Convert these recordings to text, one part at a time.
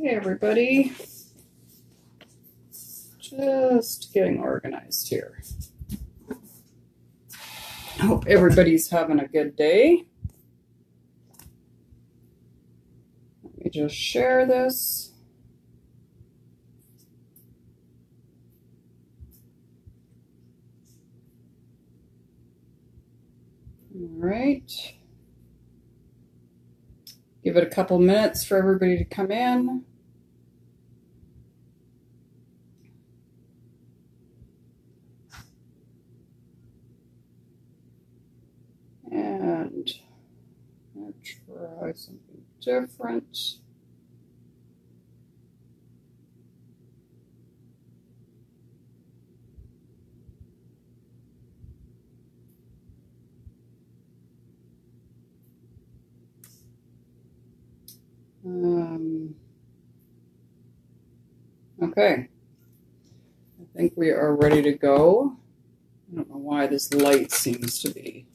Hey everybody, just getting organized here. I hope everybody's having a good day. Let me just share this. All right. Give it a couple minutes for everybody to come in. And I'll try something different. Okay, I think we are ready to go. I don't know why this light seems to be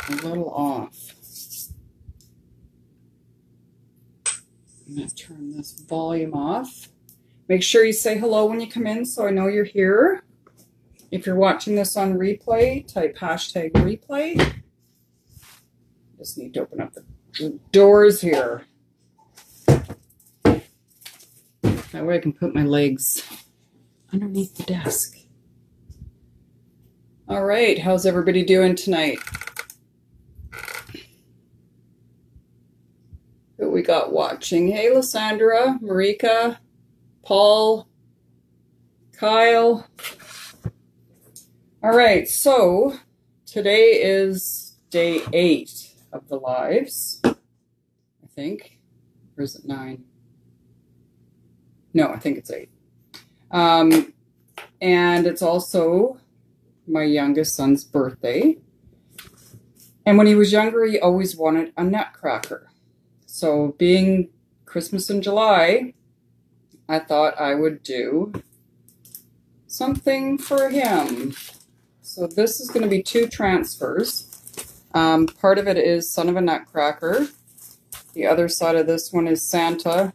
a little off. I'm going to turn this volume off. Make sure you say hello when you come in so I know you're here. If you're watching this on replay, type hashtag replay. Just need to open up the doors here. That way I can put my legs underneath the desk. All right, how's everybody doing tonight? Who we got watching? Hey, Lysandra, Marika, Paul, Kyle. All right, so today is day 8 of the lives, I think. Or is it 9? No, I think it's 8. And it's also my youngest son's birthday. And when he was younger, he always wanted a Nutcracker. So being Christmas in July, I thought I would do something for him. So this is going to be 2 transfers. Part of it is Son of a Nutcracker. The other side of this one is Santa.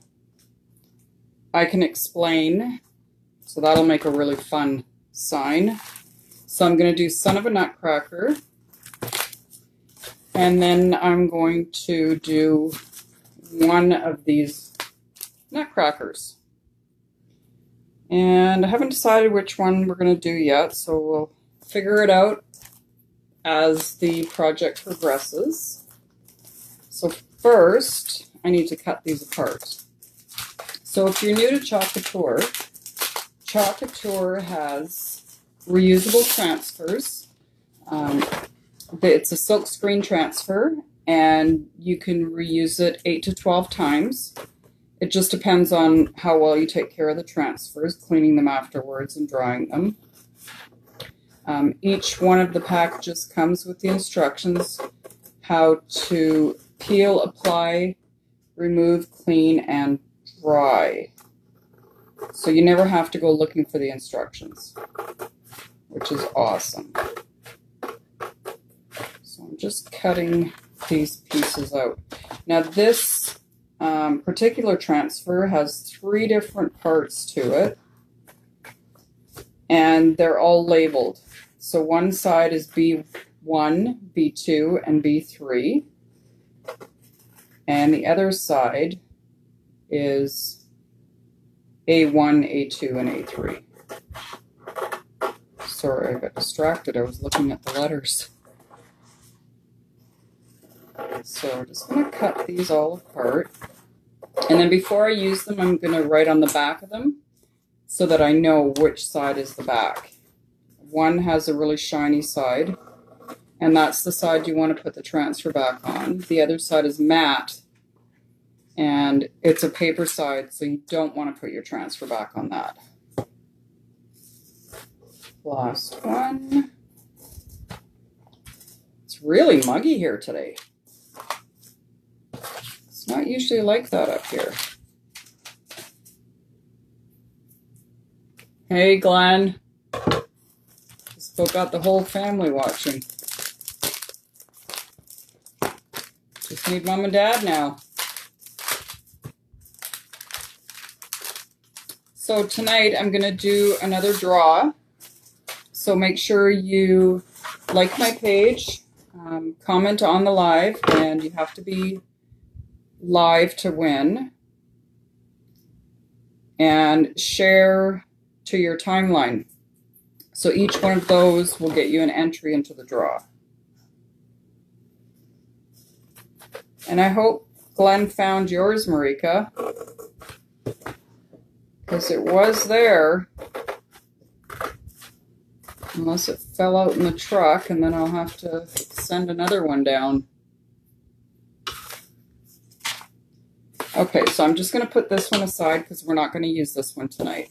I can explain, so that'll make a really fun sign. So I'm going to do Son of a Nutcracker, and then I'm going to do one of these Nutcrackers. And I haven't decided which one we're going to do yet, so we'll figure it out as the project progresses. So first, I need to cut these apart. So if you're new to Chalkateur, Chalkateur has reusable transfers. It's a silk screen transfer, and you can reuse it 8 to 12 times. It just depends on how well you take care of the transfers, cleaning them afterwards and drying them. Each one of the packages comes with the instructions how to peel, apply, remove, clean, and dry. So you never have to go looking for the instructions, which is awesome. So I'm just cutting these pieces out. Now this particular transfer has 3 different parts to it, and they're all labeled. So one side is B1, B2, and B3, and the other side is A1, A2, and A3. Sorry, I got distracted. I was looking at the letters. So I'm just going to cut these all apart. And then before I use them, I'm going to write on the back of them so that I know which side is the back. One has a really shiny side, and that's the side you want to put the transfer back on. The other side is matte, and it's a paper side, so you don't want to put your transfer back on that. Last one. It's really muggy here today. It's not usually like that up here. Hey, Glenn. Still got the whole family watching. Just need Mom and Dad now. So tonight I'm going to do another draw. So make sure you like my page, comment on the live, and you have to be live to win. And share to your timeline. So each one of those will get you an entry into the draw. And I hope Glenn found yours, Marika, because it was there. Unless it fell out in the truck, and then I'll have to send another one down. Okay, so I'm just going to put this one aside because we're not going to use this one tonight.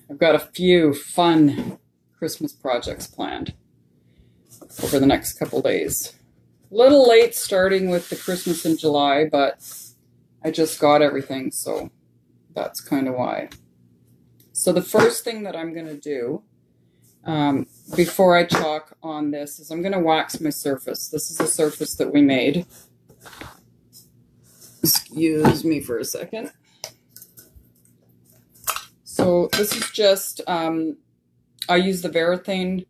I've got a few fun Christmas projects planned over the next couple days. A little late starting with the Christmas in July, but I just got everything, so that's kind of why. So the first thing that I'm going to do before I chalk on this is I'm going to wax my surface. This is a surface that we made. Excuse me for a second. So this is just, I use the Varathane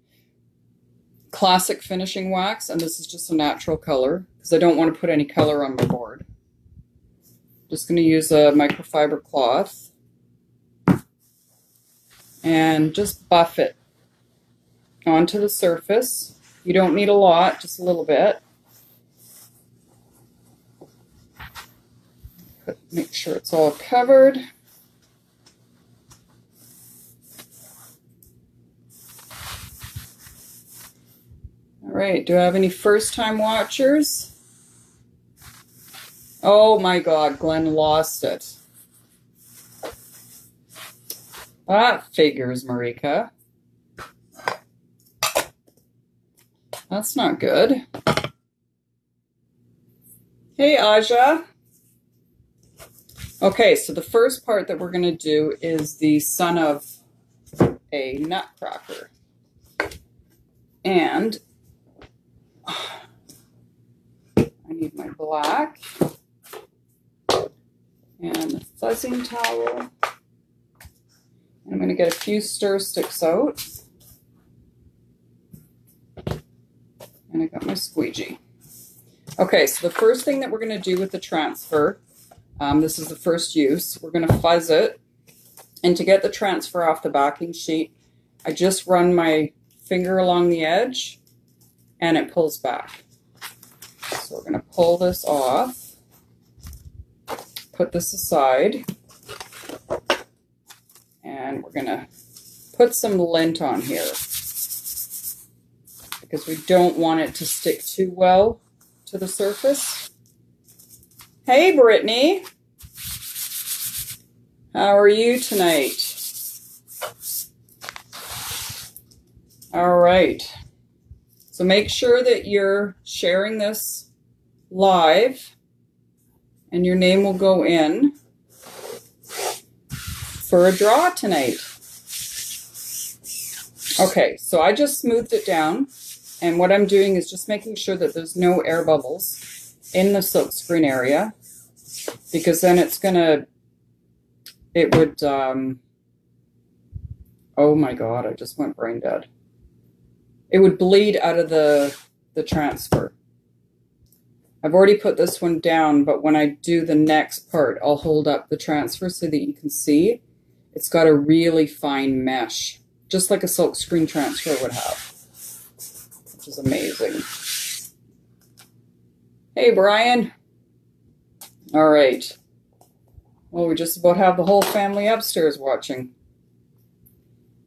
Classic Finishing Wax, and this is just a natural color because I don't want to put any color on my board. Just going to use a microfiber cloth and just buff it onto the surface. You don't need a lot, just a little bit. Make sure it's all covered. All right, do I have any first-time watchers? Oh my God, Glenn lost it. That figures, Marika. That's not good. Hey, Aja. Okay, so the first part that we're going to do is the son of a Nutcracker. And I need my black and a fuzzing towel. And I'm going to get a few stir sticks out. And I got my squeegee. Okay, so the first thing that we're going to do with the transfer, this is the first use, we're going to fuzz it. And to get the transfer off the backing sheet, I just run my finger along the edge and it pulls back. So we're going to pull this off, put this aside, and we're going to put some lint on here because we don't want it to stick too well to the surface. Hey, Brittany. How are you tonight? All right. So make sure that you're sharing this live and your name will go in for a draw tonight. Okay, so I just smoothed it down, and what I'm doing is just making sure that there's no air bubbles in the silk screen area, because then it's gonna, it would, oh my God, I just went brain dead. It would bleed out of the transfer. I've already put this one down, but when I do the next part, I'll hold up the transfer so that you can see it's got a really fine mesh, just like a silk screen transfer would have, which is amazing. Hey, Brian. All right. Well, we just about have the whole family upstairs watching.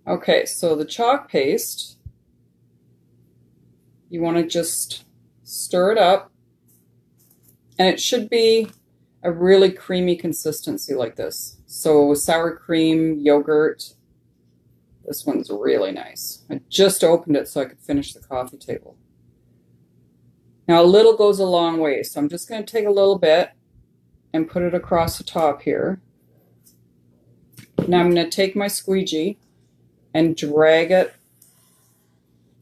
Okay, so the chalk paste, you want to just stir it up, and it should be a really creamy consistency like this. So sour cream, yogurt. This one's really nice. I just opened it so I could finish the coffee table. Now a little goes a long way, so I'm just going to take a little bit and put it across the top here. Now I'm going to take my squeegee and drag it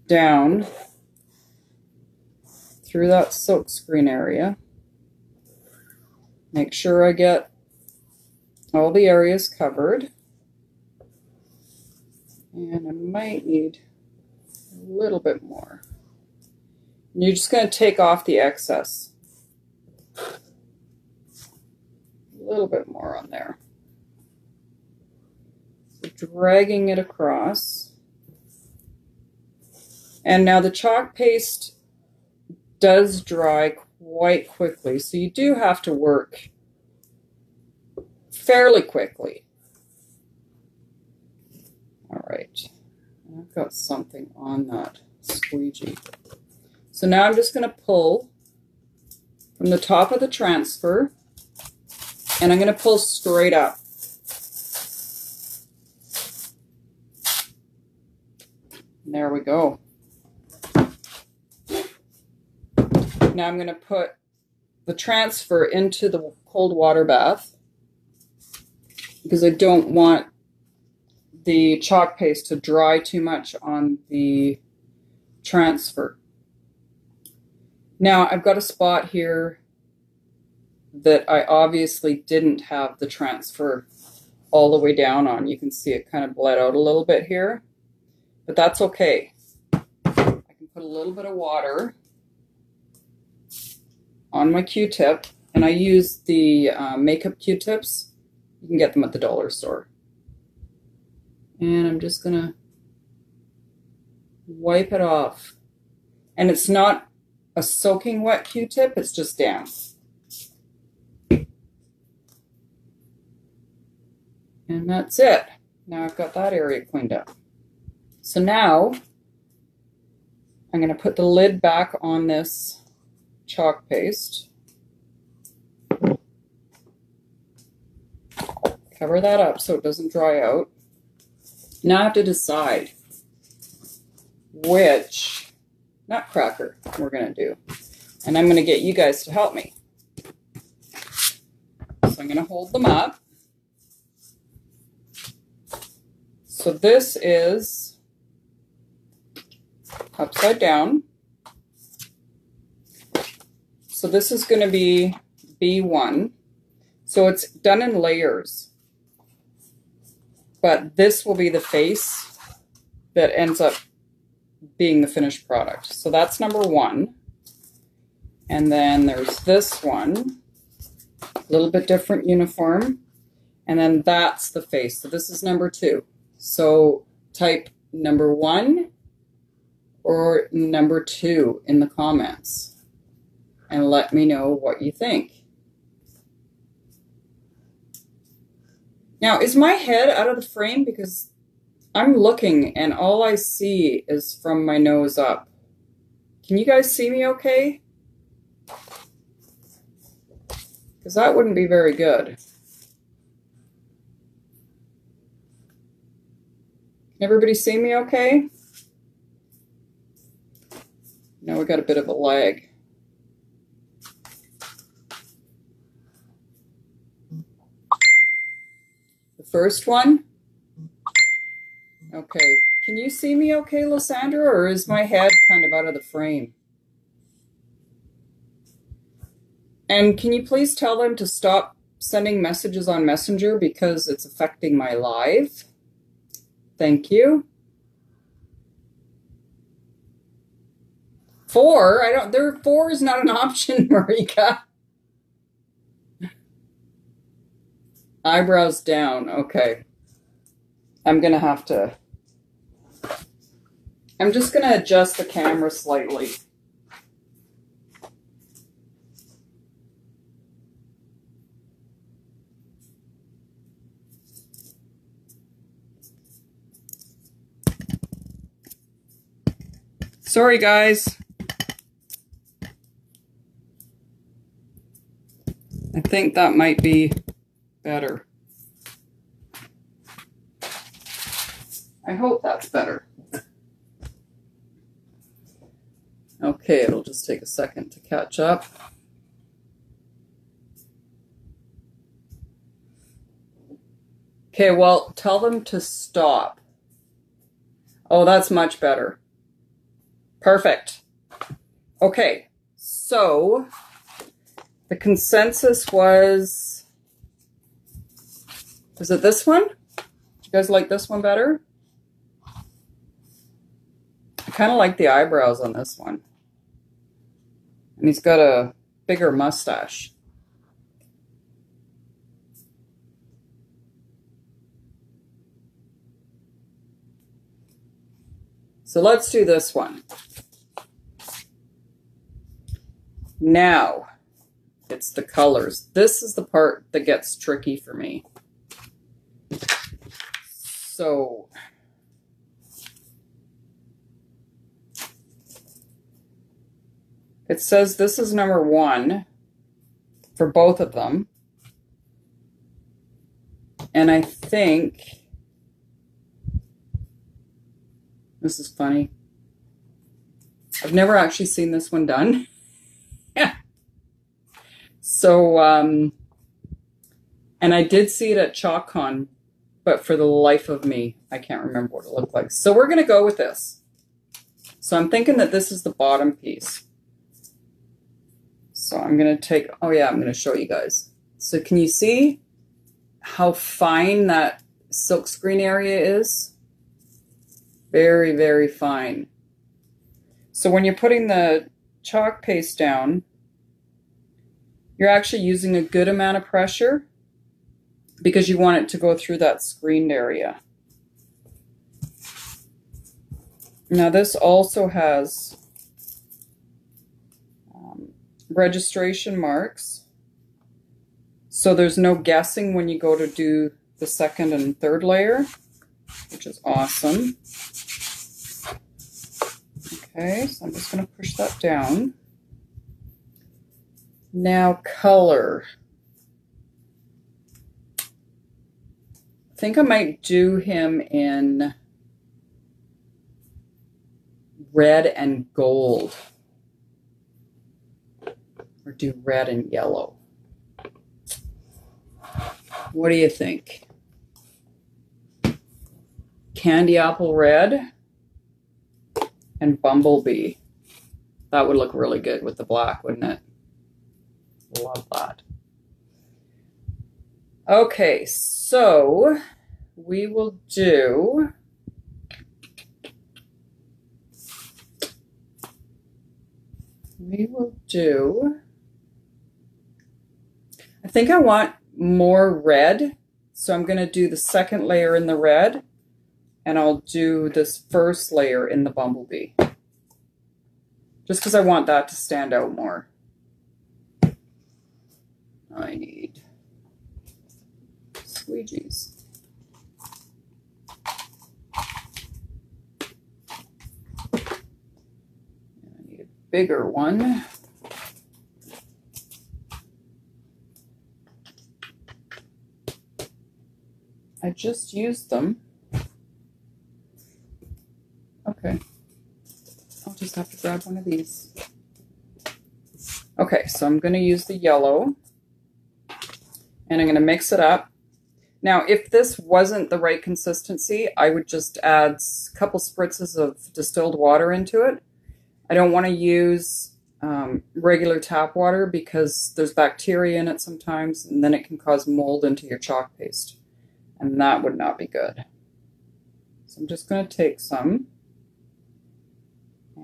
down through that silk screen area. Make sure I get all the areas covered. And I might need a little bit more. And you're just going to take off the excess. A little bit more on there. So dragging it across. And now the chalk paste does dry quite quickly, so you do have to work fairly quickly. All right, I've got something on that squeegee. So now I'm just going to pull from the top of the transfer, and I'm going to pull straight up. And there we go. Now I'm going to put the transfer into the cold water bath because I don't want the chalk paste to dry too much on the transfer. Now I've got a spot here that I obviously didn't have the transfer all the way down on. You can see it kind of bled out a little bit here, but that's okay. I can put a little bit of water on my Q-tip, and I use the makeup Q-tips. You can get them at the dollar store. And I'm just gonna wipe it off. And it's not a soaking wet Q-tip, it's just damp. And that's it. Now I've got that area cleaned up. So now I'm gonna put the lid back on this chalk paste. Cover that up so it doesn't dry out. Now I have to decide which Nutcracker we're going to do. And I'm going to get you guys to help me. So I'm going to hold them up. So this is upside down. So this is going to be B1. So it's done in layers. But this will be the face that ends up being the finished product. So that's number 1. And then there's this one, a little bit different uniform. And then that's the face. So this is number 2. So type number 1 or number 2 in the comments and let me know what you think. Now, is my head out of the frame? Because I'm looking and all I see is from my nose up. Can you guys see me okay? Because that wouldn't be very good. Can everybody see me okay? No, we got a bit of a lag. First one? Okay. Can you see me okay, Lysandra, or is my head kind of out of the frame? And can you please tell them to stop sending messages on Messenger because it's affecting my live? Thank you. 4? There 4 is not an option, Marika. Eyebrows down. Okay. I'm going to have to... I'm just going to adjust the camera slightly. Sorry, guys. I think that might be better. I hope that's better. Okay, it'll just take a second to catch up. Okay, well, tell them to stop. Oh, that's much better. Perfect. Okay, so the consensus was Is it this one? Do you guys like this one better? I kind of like the eyebrows on this one. And he's got a bigger mustache. So let's do this one. Now, it's the colors. This is the part that gets tricky for me. So, it says this is number 1 for both of them. And I think, this is funny. I've never actually seen this one done. So, and I did see it at ChalkCon, but for the life of me, I can't remember what it looked like. So we're going to go with this. So I'm thinking that this is the bottom piece. So I'm going to take, oh yeah, I'm going to show you guys. So can you see how fine that silkscreen area is? Very, very fine. So when you're putting the chalk paste down, you're actually using a good amount of pressure because you want it to go through that screened area. Now this also has registration marks, so there's no guessing when you go to do the second and third layer, which is awesome. Okay, so I'm just going to push that down. Now color. I think I might do him in red and gold. Or do red and yellow. What do you think? Candy apple red and bumblebee. That would look really good with the black, wouldn't it? Love that. Okay, so we will do I think I want more red, so I'm going to do the second layer in the red, and I'll do this first layer in the bumblebee, just because I want that to stand out more. I need squeegees. I need a bigger one. I just used them. Okay. I'll just have to grab one of these. Okay, so I'm going to use the yellow. And I'm going to mix it up. Now, if this wasn't the right consistency, I would just add a couple spritzes of distilled water into it. I don't want to use regular tap water because there's bacteria in it sometimes, and then it can cause mold into your chalk paste. And that would not be good. So I'm just going to take some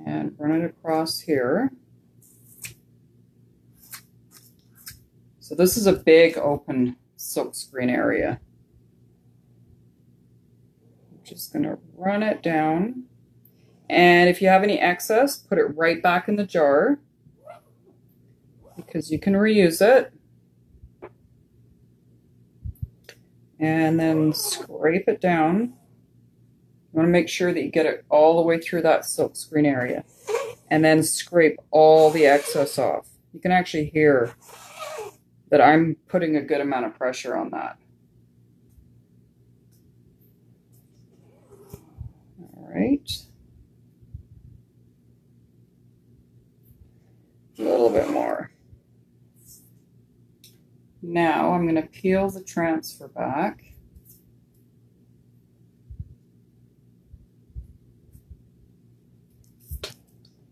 and run it across here. So this is a big open silkscreen area. I'm just going to run it down. And if you have any excess, put it right back in the jar because you can reuse it. And then scrape it down. You want to make sure that you get it all the way through that silkscreen area. And then scrape all the excess off. You can actually hear that I'm putting a good amount of pressure on that. All right. A little bit more. Now I'm going to peel the transfer back.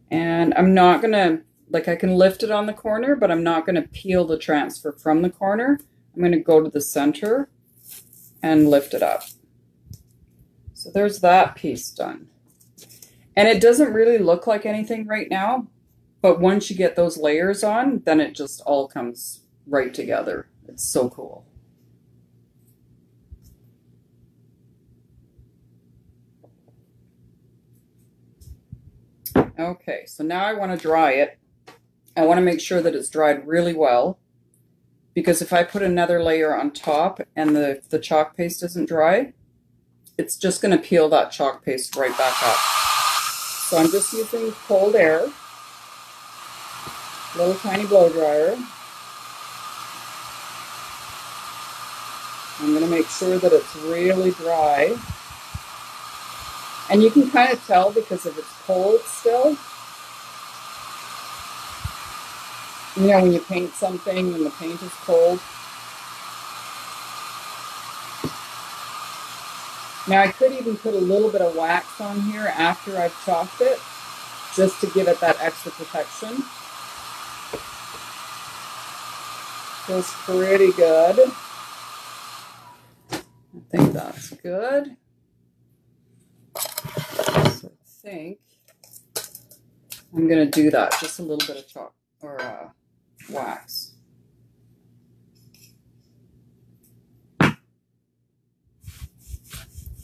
And I'm not going to, like, I can lift it on the corner, but I'm not going to peel the transfer from the corner. I'm going to go to the center and lift it up. So there's that piece done. And it doesn't really look like anything right now, but once you get those layers on, then it just all comes right together. It's so cool. Okay, so now I want to dry it. I want to make sure that it's dried really well, because if I put another layer on top and the chalk paste isn't dry, it's just going to peel that chalk paste right back up. So I'm just using cold air, little tiny blow dryer. I'm going to make sure that it's really dry. And you can kind of tell because if it's cold still. You know, when you paint something and the paint is cold. Now I could even put a little bit of wax on here after I've chalked it, just to give it that extra protection. Feels pretty good. I think that's good. So I think I'm going to do that, just a little bit of chalk or wax.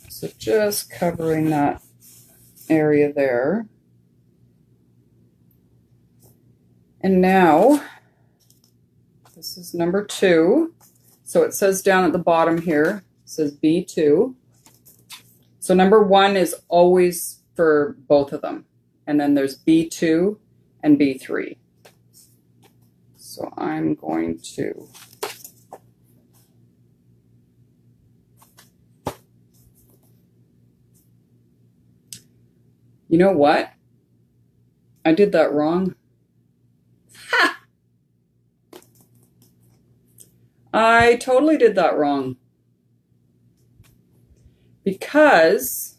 So just covering that area there. And now, this is number 2. So it says down at the bottom here, it says B2. So number 1 is always for both of them. And then there's B2 and B3. So I'm going to you know what? I did that wrong. Ha! I totally did that wrong. Because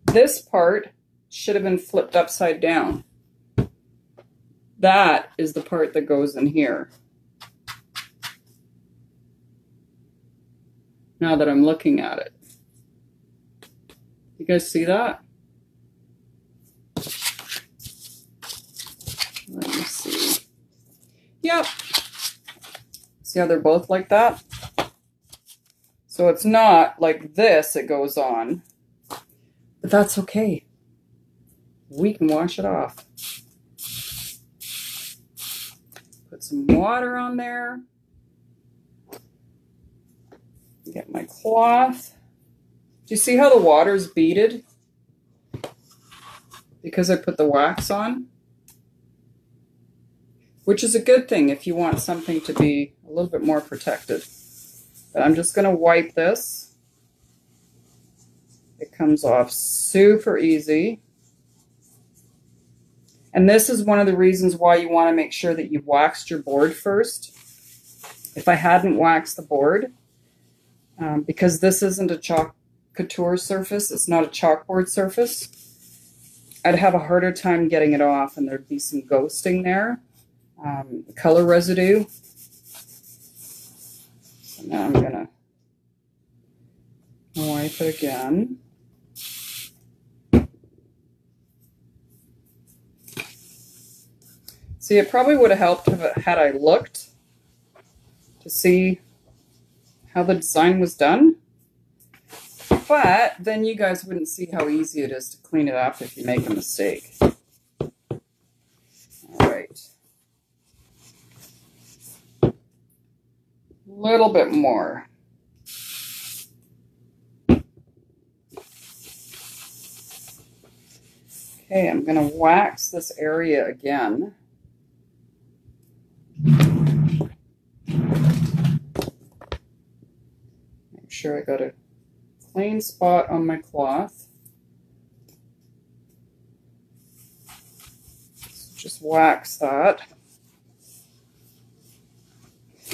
this part should have been flipped upside down. That is the part that goes in here. Now that I'm looking at it. You guys see that? Let me see. Yep. See how they're both like that? So it's not like this, it goes on. But that's okay. We can wash it off. Put some water on there. Get my cloth. Do you see how the water's beaded? Because I put the wax on. Which is a good thing if you want something to be a little bit more protected. But I'm just going to wipe this. It comes off super easy. And this is one of the reasons why you want to make sure that you've waxed your board first. If I hadn't waxed the board, because this isn't a chalk couture surface, it's not a chalkboard surface, I'd have a harder time getting it off and there'd be some ghosting there. Color residue. So now I'm gonna wipe it again. See, it probably would have helped had I looked to see how the design was done. But then you guys wouldn't see how easy it is to clean it up if you make a mistake. All right. A little bit more. Okay, I'm going to wax this area again. Make sure I got a clean spot on my cloth. So just wax that.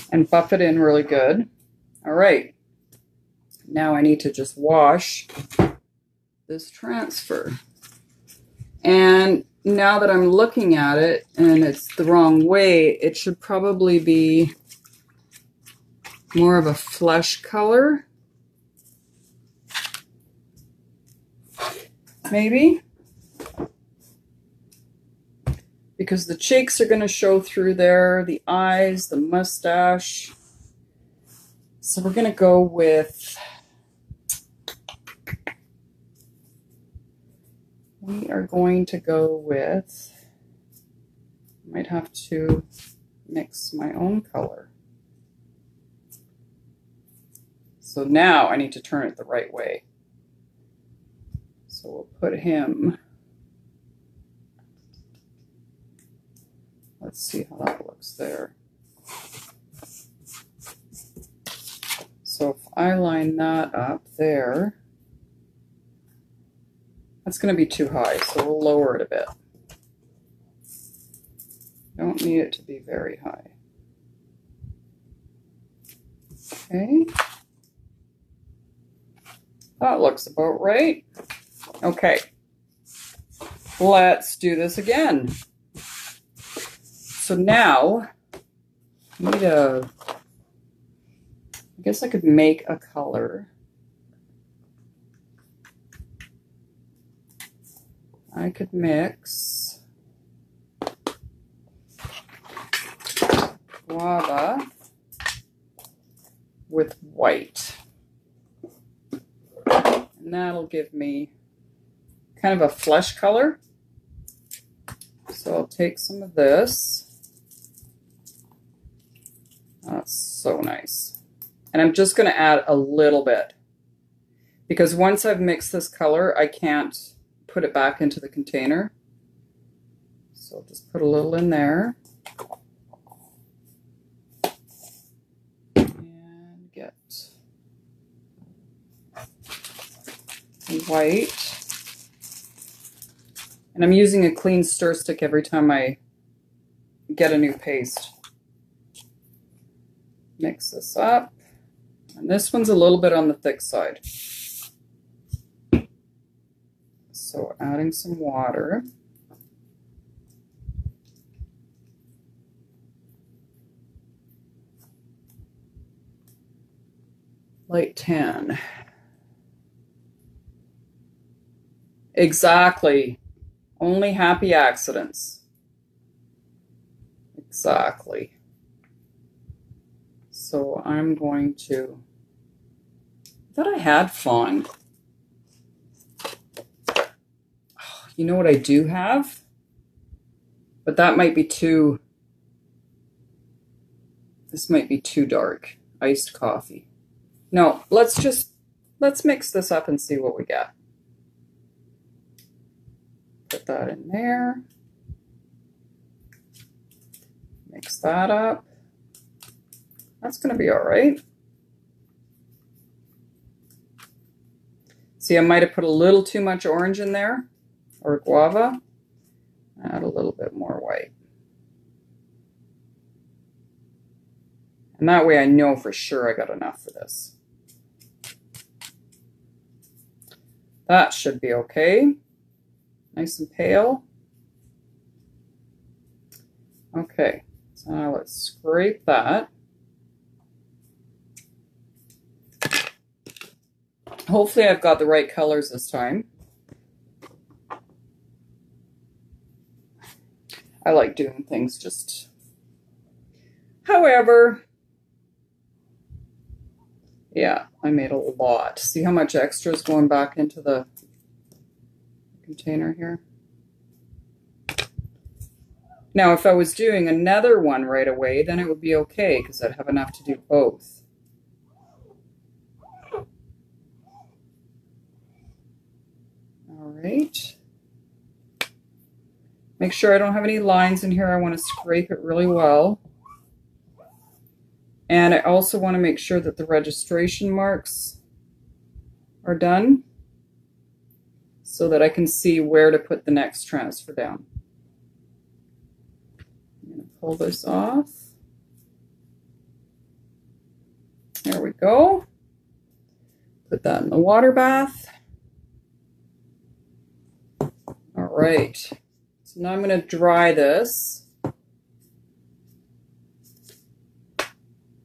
And buff it in really good. All right. Now I need to just wash this transfer. And now that I'm looking at it and it's the wrong way, it should probably be more of a flesh color. maybe. Because the cheeks are going to show through there, the eyes, the mustache. So we're going to go with, might have to mix my own color. So now I need to turn it the right way. So we'll put him, let's see how that looks there. So if I line that up there, that's going to be too high, so we'll lower it a bit. Don't need it to be very high. Okay. That looks about right. Okay. Let's do this again. So now, I guess I could make a color. I could mix guava with white. And that'll give me kind of a flesh color. So I'll take some of this. That's so nice. And I'm just going to add a little bit, because once I've mixed this color, I can't put it back into the container. So I'll just put a little in there. And get white. And I'm using a clean stir stick every time I get a new paste. Mix this up. And this one's a little bit on the thick side. So adding some water. Light tan. Exactly. Only happy accidents. Exactly. So I'm going to, I thought I had fawn. Oh, you know what I do have? But that might be too, this might be too dark. Iced coffee. No, let's mix this up and see what we get. Put that in there. Mix that up. That's going to be all right. See, I might have put a little too much orange in there, or guava. Add a little bit more white. And that way I know for sure I got enough for this. That should be okay. Nice and pale. Okay, so now let's scrape that. Hopefully I've got the right colors this time. I like doing things just however. Yeah, I made a lot. See how much extra is going back into the container here? Now, if I was doing another one right away, then it would be okay because I'd have enough to do both. All right. Make sure I don't have any lines in here. I want to scrape it really well. And I also want to make sure that the registration marks are done so that I can see where to put the next transfer down. I'm going to pull this off. There we go. Put that in the water bath. All right. So now I'm going to dry this.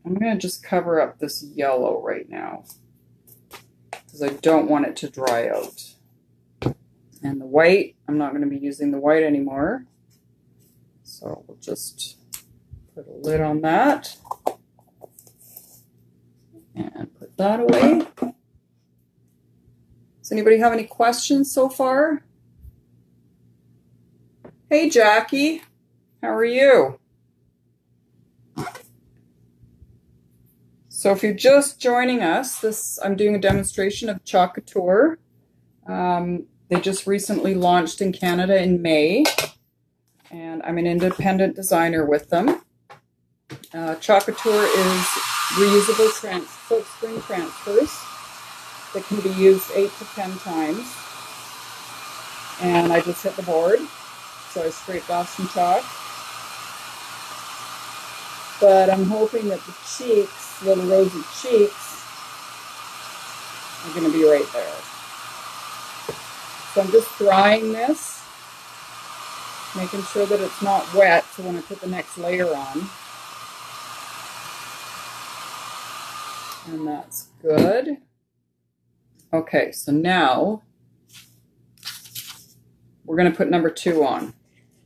I'm going to just cover up this yellow right now because I don't want it to dry out. And the white, I'm not going to be using the white anymore. So we'll just put a lid on that and put that away. Does anybody have any questions so far? Hey, Jackie, how are you? So if you're just joining us, I'm doing a demonstration of Chalk Couture. They just recently launched in Canada in May, and I'm an independent designer with them. Chalk Couture is reusable silkscreen transfers that can be used 8 to 10 times. And I just hit the board, so I scraped off some chalk. But I'm hoping that the cheeks, little rosy cheeks, are going to be right there. So I'm just drying this, making sure that it's not wet, so when I put the next layer on. And that's good. Okay, so now we're going to put number 2 on.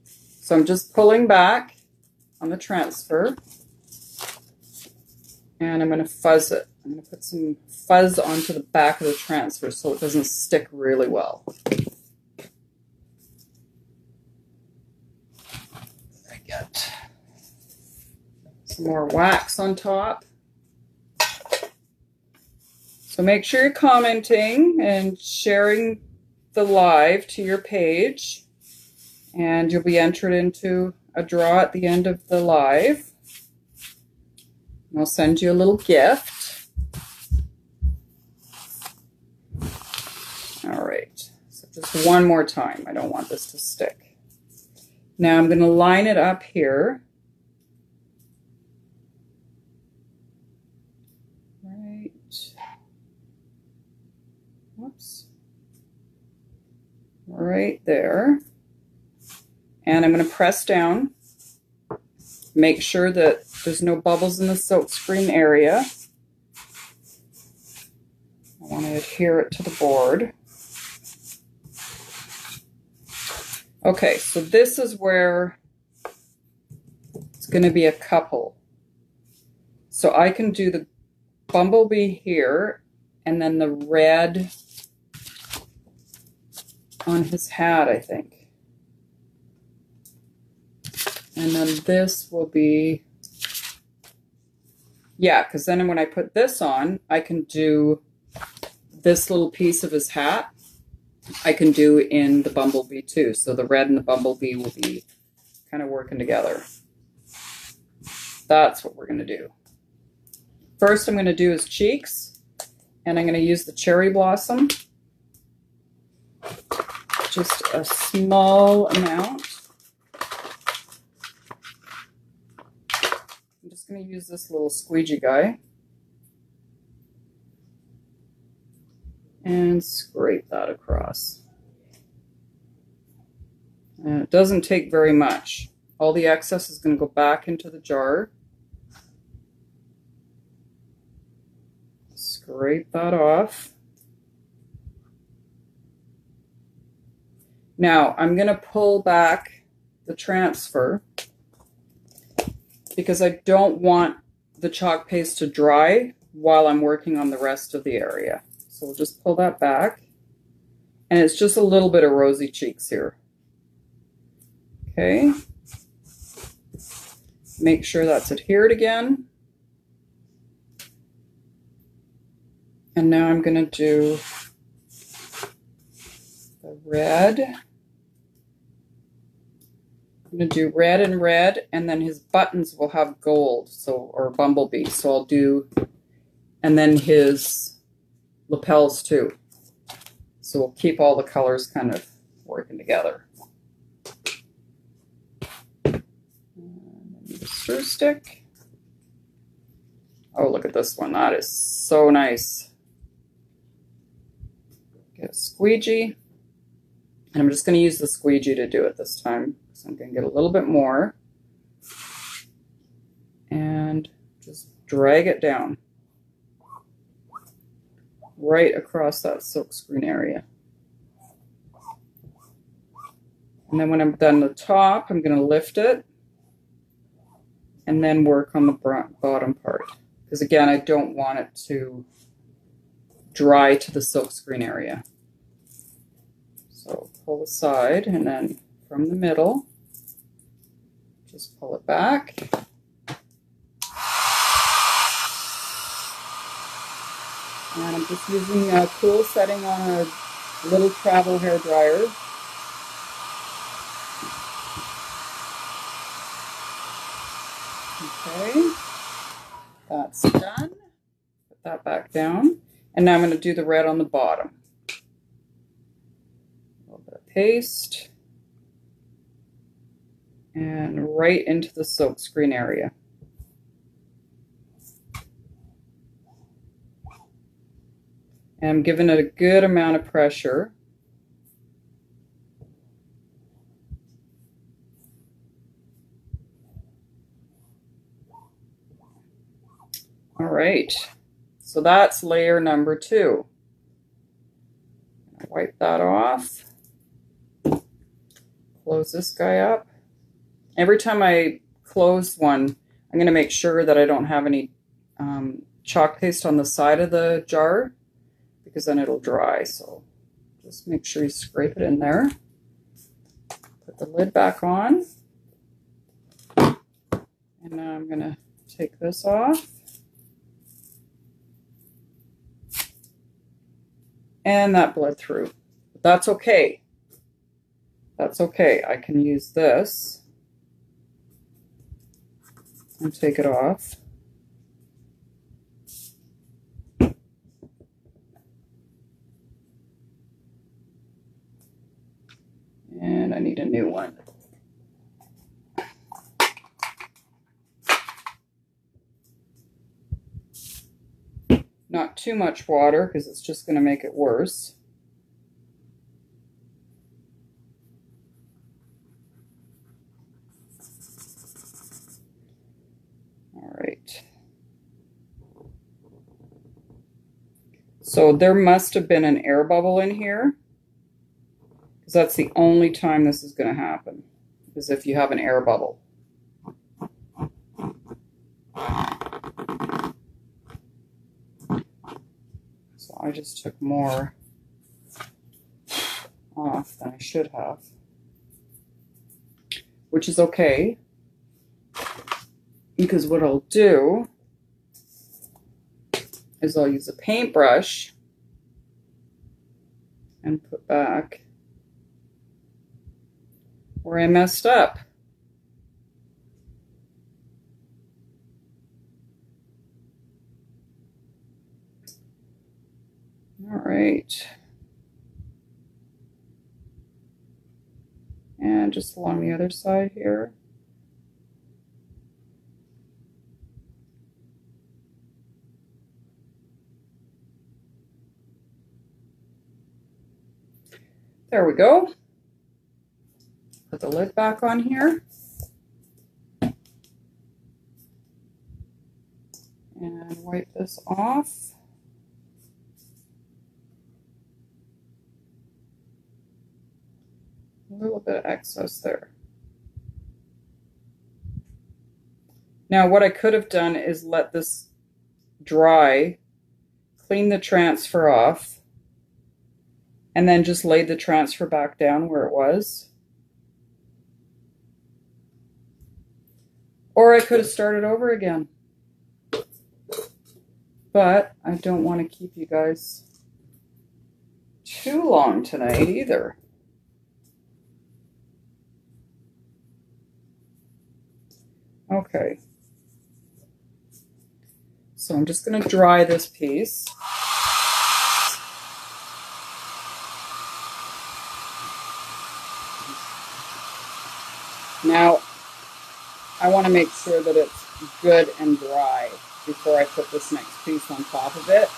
So I'm just pulling back on the transfer, and I'm going to fuzz it. I'm going to put some fuzz onto the back of the transfer so it doesn't stick really well. I get some more wax on top. So make sure you're commenting and sharing the live to your page, and you'll be entered into a draw at the end of the live. And I'll send you a little gift. All right, so just one more time. I don't want this to stick. Now I'm going to line it up here. Right. Whoops. Right there. And I'm going to press down. Make sure that there's no bubbles in the silkscreen area. I want to adhere it to the board. Okay, so this is where it's going to be a couple. So I can do the bumblebee here, and then the red on his hat, I think. And then this will be, yeah, because then when I put this on, I can do this little piece of his hat. I can do in the bumblebee too. So the red and the bumblebee will be kind of working together. That's what we're going to do. First I'm going to do his cheeks, and I'm going to use the cherry blossom. Just a small amount. I'm just going to use this little squeegee guy and scrape that across. And it doesn't take very much. All the excess is going to go back into the jar. Scrape that off. Now I'm going to pull back the transfer because I don't want the chalk paste to dry while I'm working on the rest of the area. So we'll just pull that back. And it's just a little bit of rosy cheeks here. Okay. Make sure that's adhered again. And now I'm going to do the red. I'm going to do red and red, and then his buttons will have gold, so, or bumblebee. So I'll do, and then his lapels too. So we'll keep all the colors kind of working together. And then the screw stick. Oh, look at this one. That is so nice. Get a squeegee. And I'm just going to use the squeegee to do it this time. So I'm going to get a little bit more. And just drag it down. Right across that silkscreen area. And then when I'm done the top, I'm going to lift it and then work on the bottom part. Because again, I don't want it to dry to the silkscreen area. So pull aside and then from the middle, just pull it back. And I'm just using a cool setting on a little travel hair dryer. Okay, that's done. Put that back down. And now I'm going to do the red on the bottom. A little bit of paste. And right into the silkscreen area. And I'm giving it a good amount of pressure. All right, so that's layer number 2. Wipe that off. Close this guy up. Every time I close one, I'm going to make sure that I don't have any chalk paste on the side of the jar, because then it'll dry. So just make sure you scrape it in there. Put the lid back on. And now I'm going to take this off. And that bled through. But that's okay. That's okay. I can use this and take it off. And I need a new one. Not too much water, because it's just going to make it worse. All right. So there must have been an air bubble in here, because that's the only time this is going to happen, is if you have an air bubble. So I just took more off than I should have, which is okay, because what I'll do is I'll use a paintbrush and put back where I messed up. All right. And just along the other side here. There we go. Put the lid back on here. And wipe this off. A little bit of excess there. Now what I could have done is let this dry, clean the transfer off, and then just laid the transfer back down where it was. Or I could have started over again. But I don't want to keep you guys too long tonight either. Okay. So I'm just going to dry this piece. Now, I want to make sure that it's good and dry before I put this next piece on top of it.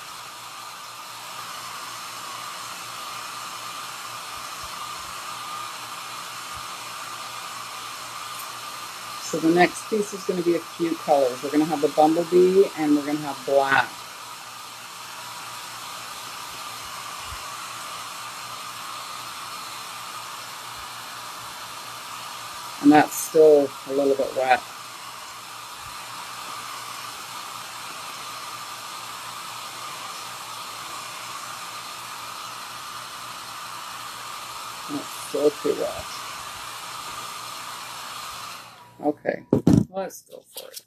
So the next piece is going to be a few colors. We're going to have the bumblebee and we're going to have black. And that's still a little bit wet. And it's still too wet. Okay, let's go for it.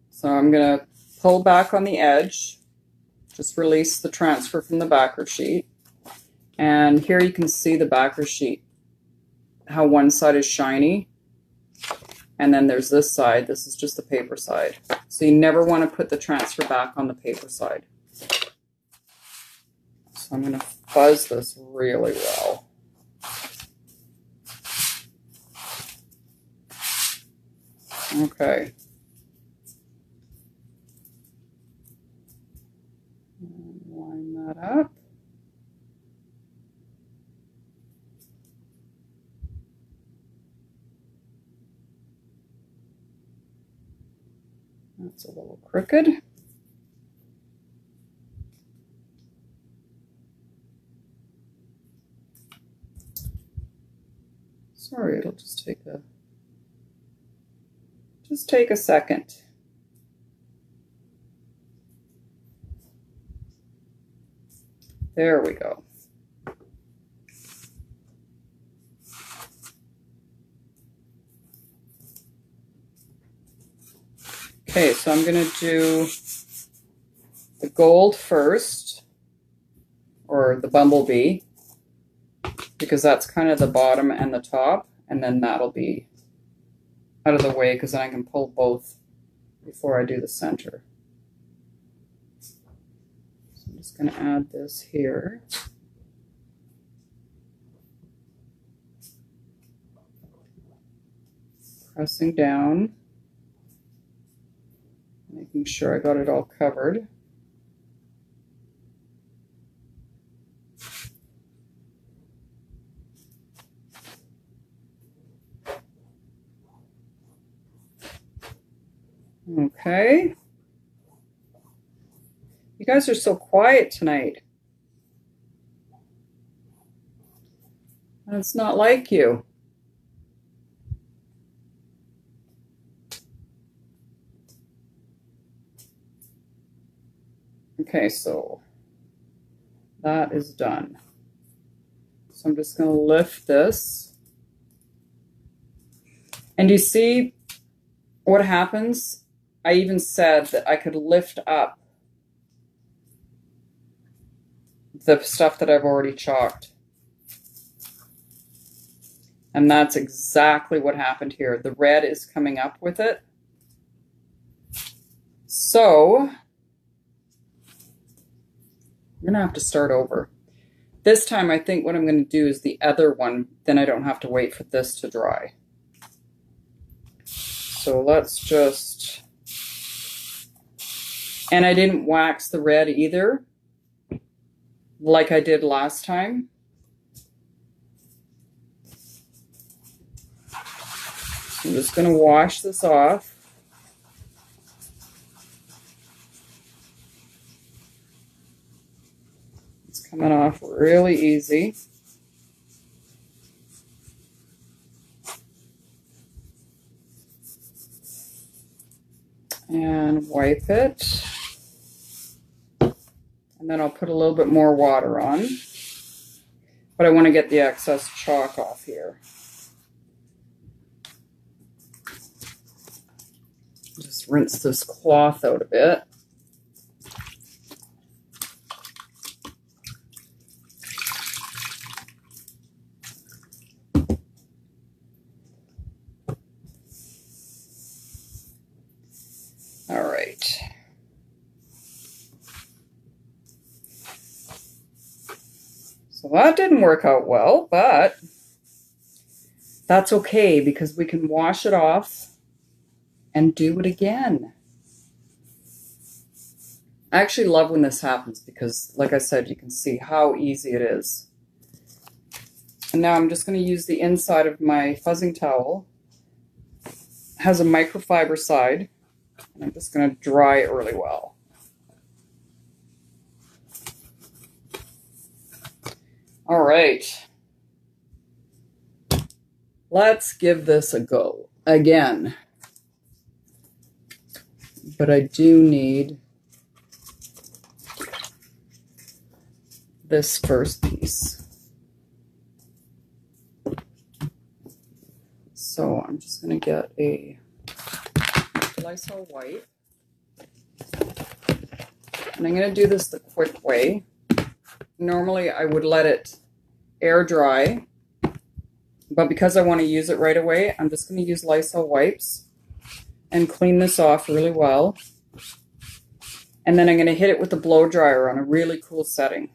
So I'm going to pull back on the edge, just release the transfer from the backer sheet. And here you can see the backer sheet, how one side is shiny. And then there's this side. This is just the paper side. So you never want to put the transfer back on the paper side. So I'm going to fuzz this really well. Okay. Line that up. That's a little crooked. Sorry, it'll just take a second. There we go. Okay, so I'm going to do the gold first, or the bumblebee, because that's kind of the bottom and the top, and then that'll be out of the way because then I can pull both before I do the center. So I'm just going to add this here. Pressing down, making sure I got it all covered. Okay. You guys are so quiet tonight. That's not like you. Okay, so that is done. So I'm just going to lift this. And you see what happens? I even said that I could lift up the stuff that I've already chalked. And that's exactly what happened here. The red is coming up with it. So I'm going to have to start over. This time I think what I'm going to do is the other one, then I don't have to wait for this to dry. So let's just, and I didn't wax the red either, like I did last time. I'm just going to wash this off. It's coming off really easy. And wipe it. And then I'll put a little bit more water on. But I want to get the excess chalk off here. Just rinse this cloth out a bit. All right. So that didn't work out well, but that's okay because we can wash it off and do it again. I actually love when this happens because, like I said, you can see how easy it is. And now I'm just going to use the inside of my fuzzing towel. It has a microfiber side, and I'm just going to dry it really well. All right. let's give this a go again. But I do need this first piece. So I'm just going to get a Lysol wipe. And I'm going to do this the quick way. Normally I would let it air dry, but because I want to use it right away, I'm just going to use Lysol wipes and clean this off really well. And then I'm going to hit it with the blow dryer on a really cool setting.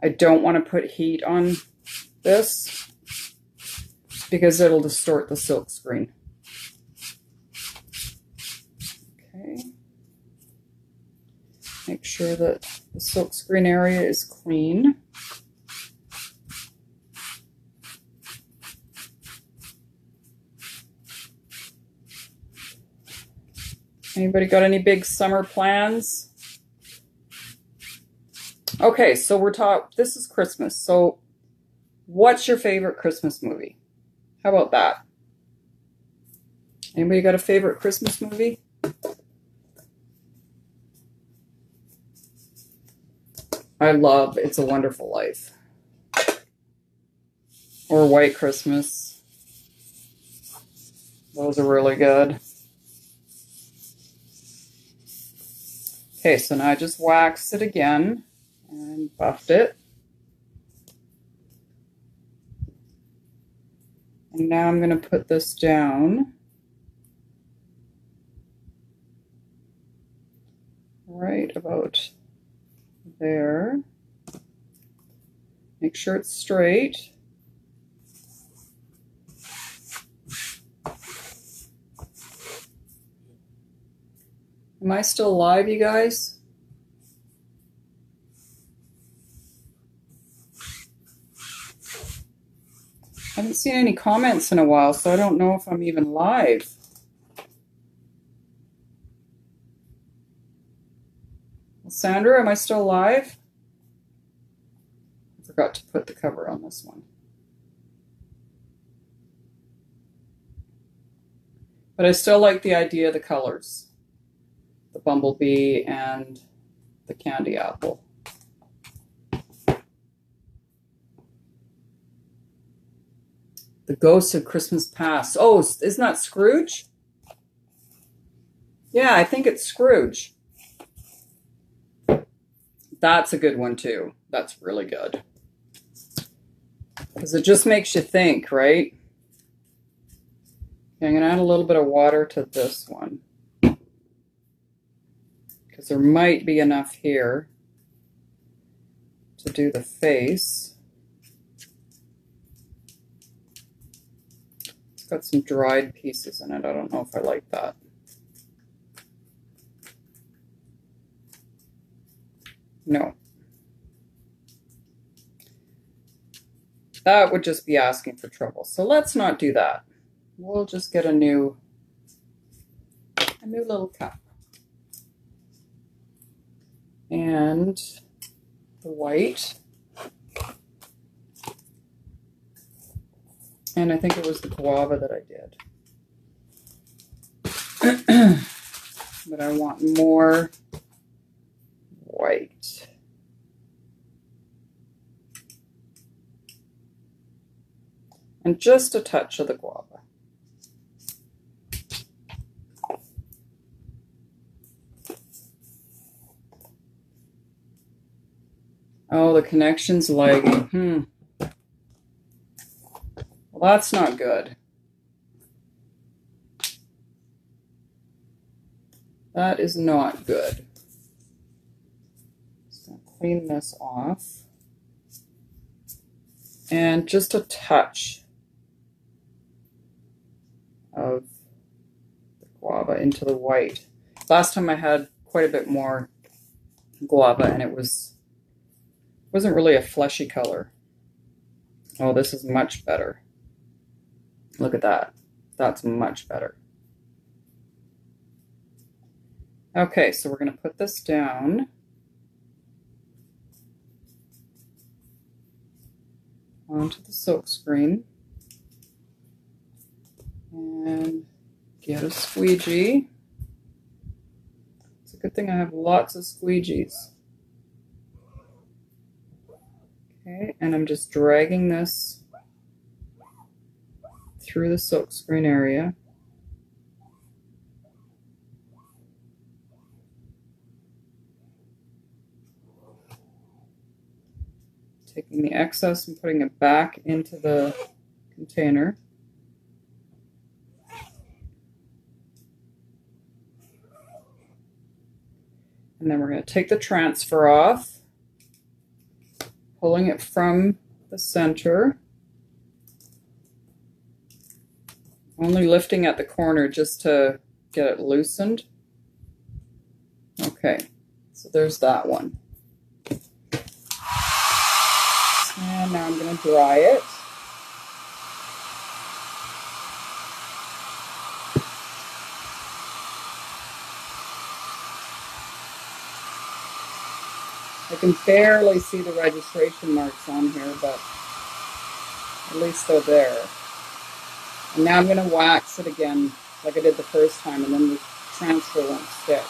I don't want to put heat on this because it'll distort the silk screen. Okay. Make sure that the silk screen area is clean. Anybody got any big summer plans? Okay, so this is Christmas. So what's your favorite Christmas movie? How about that? Anybody got a favorite Christmas movie? I love It's a Wonderful Life. Or White Christmas. Those are really good. Okay, so now I just waxed it again and buffed it. And now I'm going to put this down right about there. Make sure it's straight. Am I still live, you guys? I haven't seen any comments in a while, so I don't know if I'm even live. Sandra, am I still live? I forgot to put the cover on this one. But I still like the idea of the colors. The bumblebee and the candy apple. The Ghost of Christmas Past. Oh, isn't that Scrooge? Yeah, I think it's Scrooge. That's a good one too. That's really good. Because it just makes you think, right? Okay, I'm going to add a little bit of water to this one. Because there might be enough here to do the face. It's got some dried pieces in it. I don't know if I like that. No. That would just be asking for trouble. So let's not do that. We'll just get a new little cup. And the white. And I think it was the guava that I did. But I want more white. And just a touch of the guava. Oh, the connection's lagging. Well, that's not good. That is not good. Just gonna clean this off. And just a touch of the guava into the white. Last time I had quite a bit more guava and it wasn't really a fleshy color. Oh, this is much better. Look at that. That's much better. Okay, so we're going to put this down. Onto the silk screen. And get a squeegee. It's a good thing I have lots of squeegees. Okay, and I'm just dragging this through the silkscreen area. Taking the excess and putting it back into the container. And then we're going to take the transfer off, pulling it from the center, only lifting at the corner just to get it loosened. Okay, so there's that one. And now I'm going to dry it. I can barely see the registration marks on here, but at least they're there. And now I'm going to wax it again like I did the first time, and then the transfer won't stick.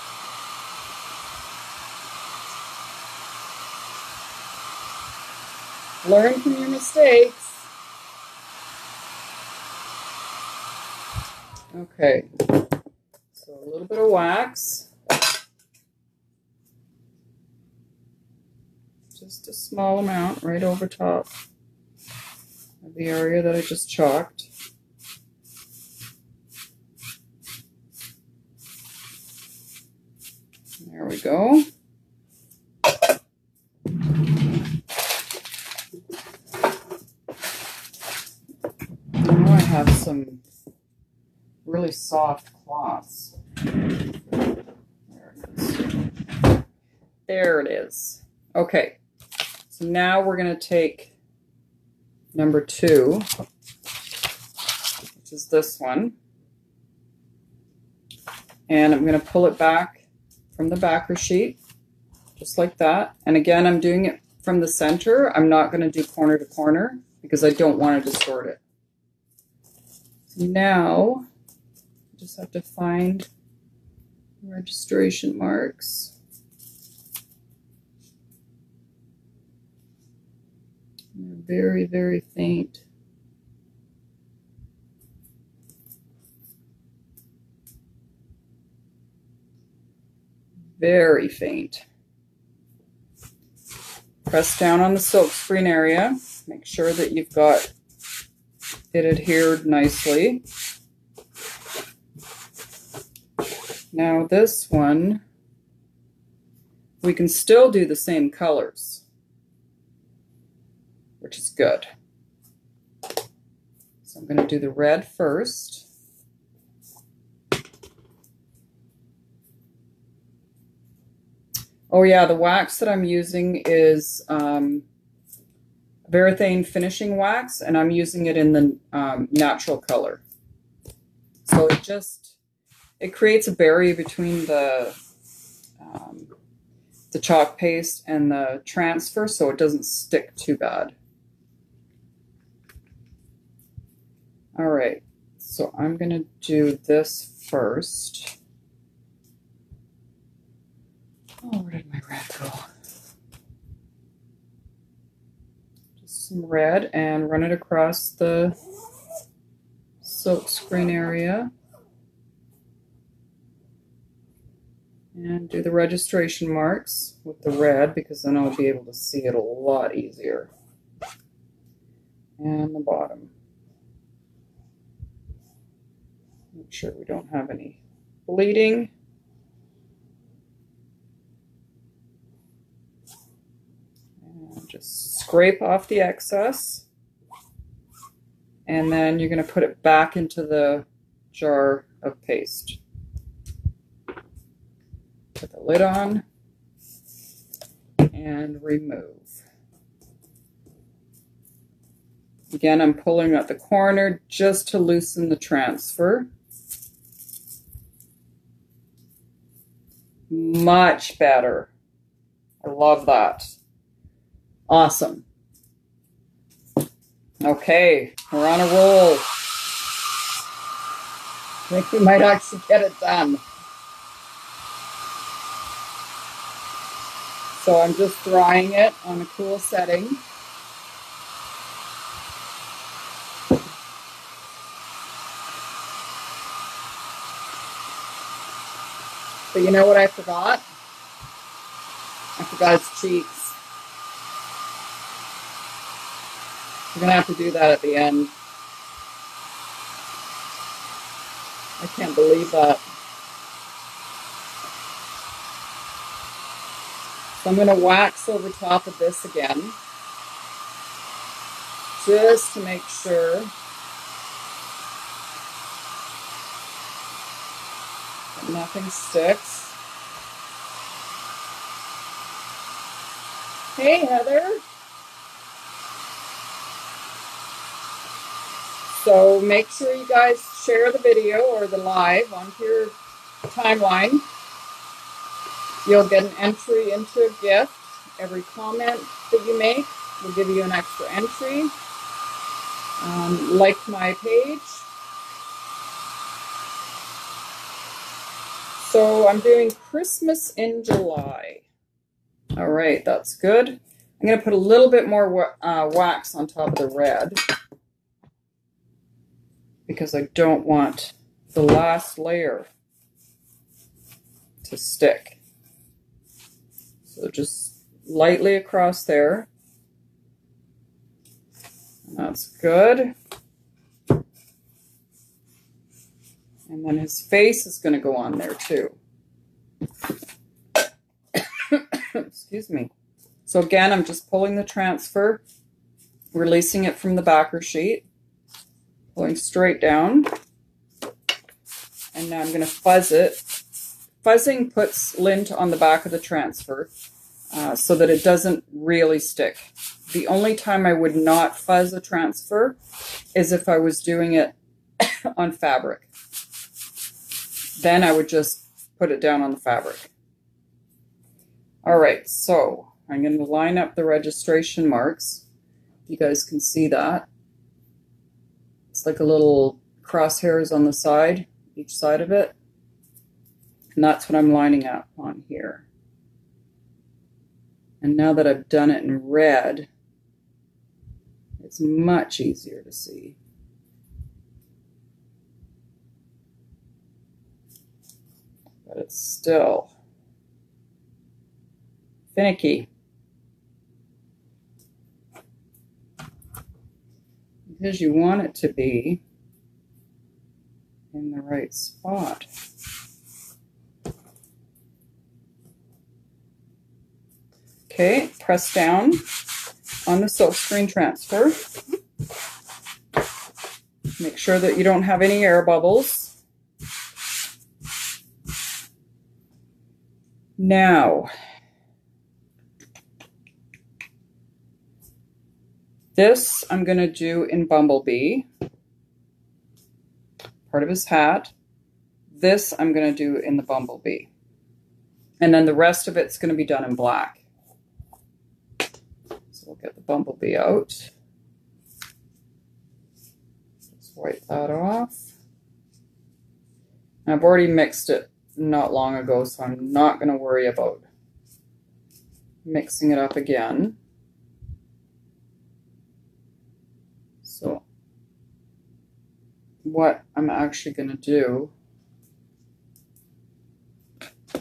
Learn from your mistakes. Okay, so a little bit of wax. Just a small amount right over top of the area that I just chalked. There we go. Now I have some really soft cloths. There it is. There it is. Okay, so now we're going to take number 2, which is this one, and I'm going to pull it back from the backer sheet, just like that. And again, I'm doing it from the center. I'm not going to do corner to corner because I don't want to distort it. So now, I just have to find registration marks. They're very, very faint. Very faint. Press down on the silkscreen area. Make sure that you've got it adhered nicely. Now this one, we can still do the same colors, which is good. So I'm going to do the red first. Oh yeah, the wax that I'm using is Varathane finishing wax, and I'm using it in the natural color. So it creates a barrier between the chalk paste and the transfer, so it doesn't stick too bad. All right, so I'm going to do this first. Oh, where did my red go? Just some red and run it across the silkscreen area. And do the registration marks with the red, because then I'll be able to see it a lot easier. And the bottom. Make sure we don't have any bleeding. And just scrape off the excess. And then you're going to put it back into the jar of paste. Put the lid on and remove. Again, I'm pulling at the corner just to loosen the transfer. Much better. I love that. Awesome. Okay, we're on a roll. I think we might actually get it done. So I'm just drying it on a cool setting. But you know what I forgot? I forgot its cheeks. We're gonna have to do that at the end. I can't believe that. So I'm gonna wax over top of this again, just to make sure that nothing sticks. Hey, Heather. So make sure you guys share the video or the live onto your timeline. You'll get an entry into a gift. Every comment that you make will give you an extra entry. Like my page. So I'm doing Christmas in July. All right, that's good. I'm going to put a little bit more wax on top of the red because I don't want the last layer to stick. So just lightly across there. And that's good. And then his face is going to go on there too. Excuse me. So again, I'm just pulling the transfer, releasing it from the backer sheet, pulling straight down. And now I'm going to fuzz it. Fuzzing puts lint on the back of the transfer so that it doesn't really stick. The only time I would not fuzz a transfer is if I was doing it on fabric. Then I would just put it down on the fabric. All right, so I'm going to line up the registration marks. You guys can see that. It's like a little crosshairs on the side, each side of it. And that's what I'm lining up on here. And now that I've done it in red, it's much easier to see. But it's still finicky. Because you want it to be in the right spot. Okay, press down on the silkscreen transfer. Make sure that you don't have any air bubbles. Now, this I'm going to do in Bumblebee, part of his hat. This I'm going to do in the Bumblebee. And then the rest of it's going to be done in black. So we'll get the Bumblebee out. Just wipe that off. And I've already mixed it not long ago, so I'm not going to worry about mixing it up again. So what I'm actually going to do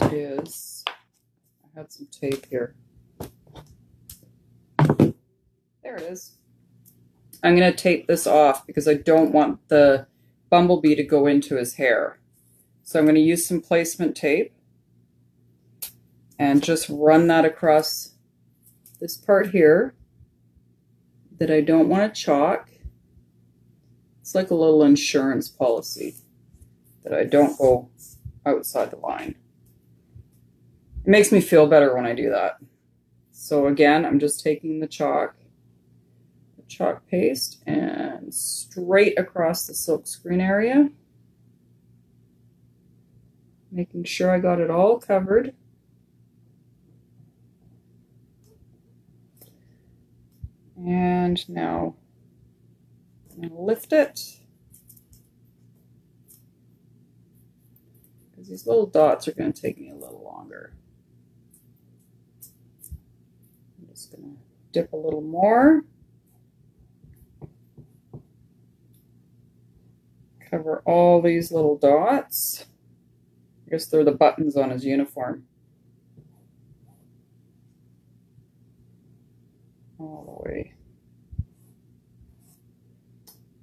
is, I had some tape here. There it is. I'm going to tape this off because I don't want the Bumblebee to go into his hair. So I'm going to use some placement tape and just run that across this part here that I don't want to chalk. It's like a little insurance policy that I don't go outside the line. It makes me feel better when I do that. So again, I'm just taking the chalk paste and straight across the silkscreen area. Making sure I got it all covered. And now I'm going to lift it. These little dots are going to take me a little longer. I'm just going to dip a little more. Cover all these little dots. I guess they're the buttons on his uniform. All the way.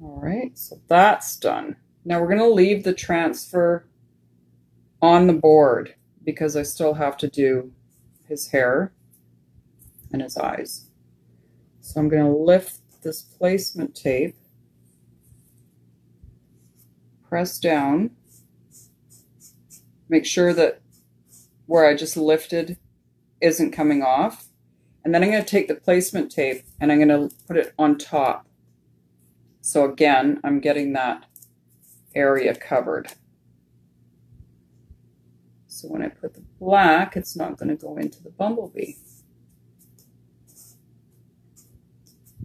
All right, so that's done. Now we're going to leave the transfer on the board because I still have to do his hair and his eyes. So I'm going to lift this placement tape, press down, make sure that where I just lifted isn't coming off. And then I'm going to take the placement tape and I'm going to put it on top. So again, I'm getting that area covered. So when I put the black, it's not going to go into the bumblebee.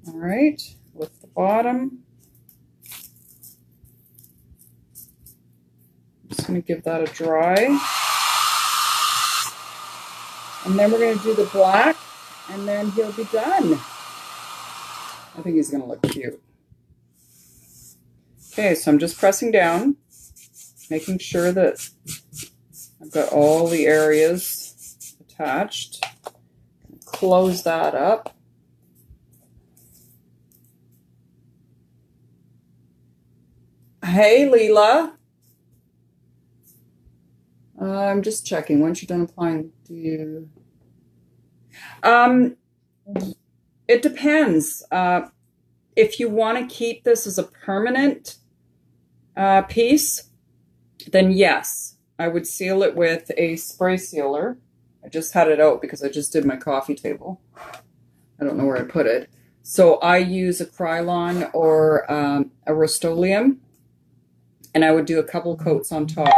All right, lift the bottom. I'm just going to give that a dry. And then we're going to do the black, and then he'll be done. I think he's going to look cute. Okay, so I'm just pressing down, making sure that I've got all the areas attached. Close that up. Hey, Leela. I'm just checking. Once you're done applying, do you... It depends. If you want to keep this as a permanent piece, then yes, I would seal it with a spray sealer. I just had it out because I just did my coffee table. I don't know where I put it. So I use a Krylon or a Rust-Oleum, and I would do a couple coats on top.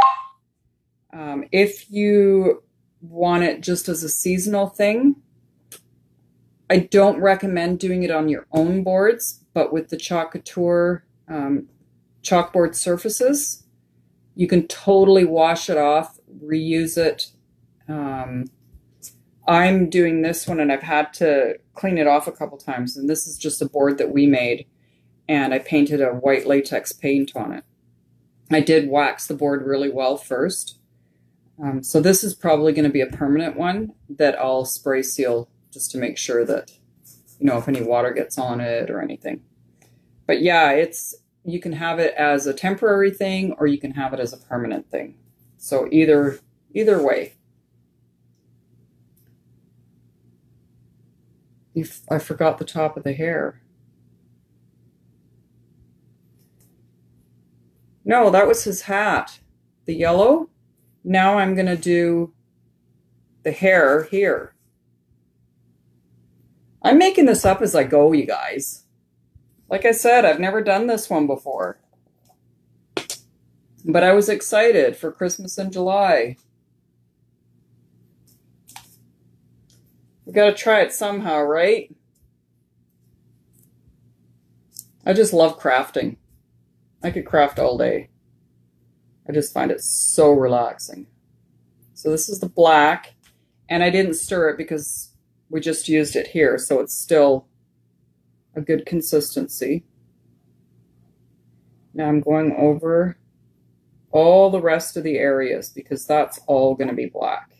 If you want it just as a seasonal thing, I don't recommend doing it on your own boards, but with the Chalkateur chalkboard surfaces, you can totally wash it off, reuse it. I'm doing this one and I've had to clean it off a couple times, and this is just a board that we made, and I painted a white latex paint on it. I did wax the board really well first. So this is probably going to be a permanent one that I'll spray seal just to make sure that, you know, if any water gets on it or anything. But yeah, you can have it as a temporary thing or you can have it as a permanent thing. So either way. I forgot the top of the hair. No, that was his hat. The yellow. Now I'm going to do the hair here. I'm making this up as I go, you guys. Like I said, I've never done this one before. But I was excited for Christmas in July. We got to try it somehow, right? I just love crafting. I could craft all day. I just find it so relaxing. So this is the black, and I didn't stir it because we just used it here, so it's still a good consistency. Now I'm going over all the rest of the areas because that's all going to be black.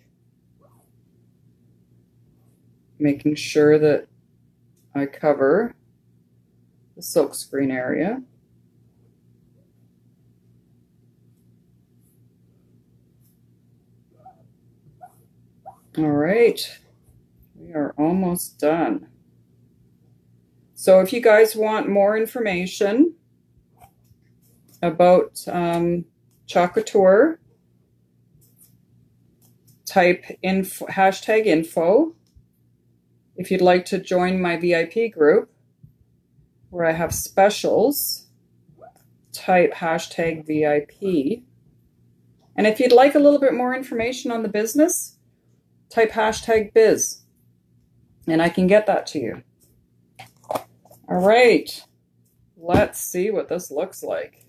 Making sure that I cover the silkscreen area. All right, we are almost done. So if you guys want more information about Chalkateur, type info, #info. If you'd like to join my VIP group, where I have specials, type #VIP. And if you'd like a little bit more information on the business, type #biz, and I can get that to you. All right, let's see what this looks like.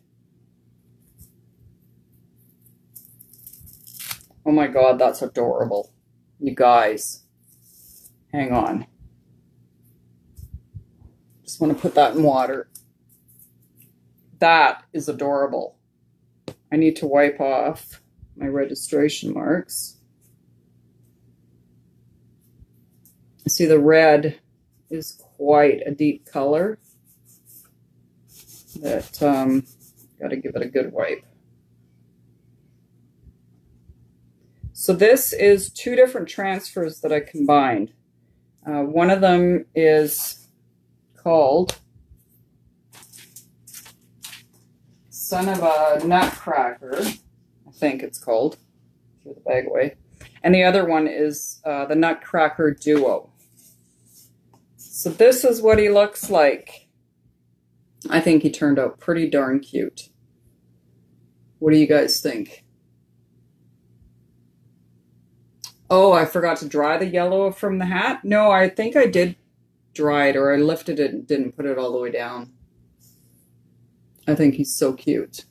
Oh my God, that's adorable. You guys, hang on. Just want to put that in water. That is adorable. I need to wipe off my registration marks. See, the red is quite a deep color. That got to give it a good wipe. So this is 2 different transfers that I combined. One of them is called Son of a Nutcracker, I think it's called. Throw the bag away. And the other one is the Nutcracker Duo. So this is what he looks like. I think he turned out pretty darn cute. What do you guys think? Oh, I forgot to dry the yellow from the hat. No, I think I did dry it, or I lifted it and didn't put it all the way down. I think he's so cute.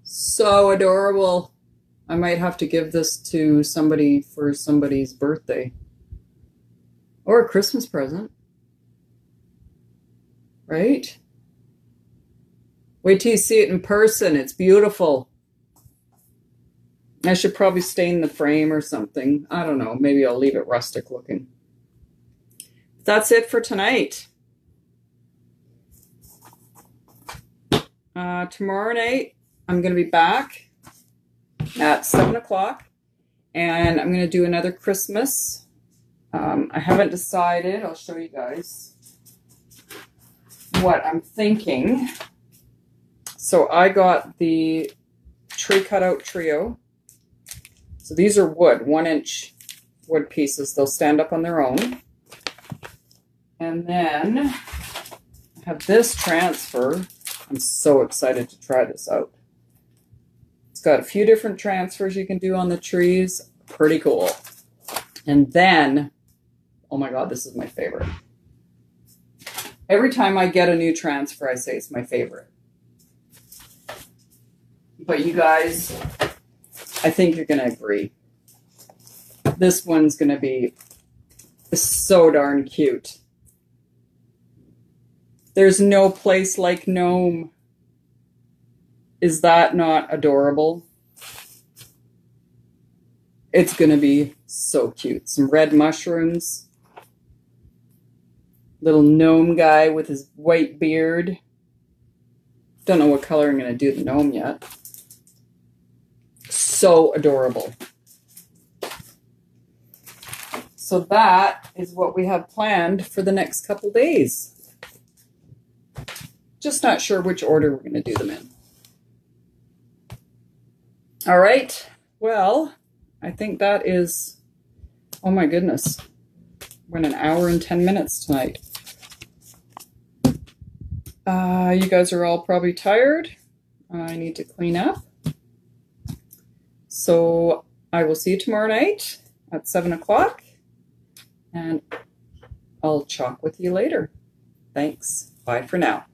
So adorable. I might have to give this to somebody for somebody's birthday. Or a Christmas present. Right? Wait till you see it in person. It's beautiful. I should probably stain the frame or something. I don't know. Maybe I'll leave it rustic looking. That's it for tonight. Tomorrow night, I'm going to be back at 7 o'clock. And I'm going to do another Christmas. I haven't decided. I'll show you guys what I'm thinking. So I got the tree cutout trio. So these are wood, 1-inch wood pieces. They'll stand up on their own. And then I have this transfer. I'm so excited to try this out. It's got a few different transfers you can do on the trees. Pretty cool. And then, oh my God, this is my favorite. Every time I get a new transfer, I say it's my favorite. But you guys, I think you're going to agree. This one's going to be so darn cute. There's no place like Nome. Is that not adorable? It's going to be so cute. Some red mushrooms. Little gnome guy with his white beard. Don't know what color I'm going to do the gnome yet. So adorable. So that is what we have planned for the next couple days. Just not sure which order we're going to do them in. All right. Well, I think that is, oh my goodness. We're in 1 hour and 10 minutes tonight. You guys are all probably tired. I need to clean up. So I will see you tomorrow night at 7 o'clock. And I'll chalk with you later. Thanks. Bye for now.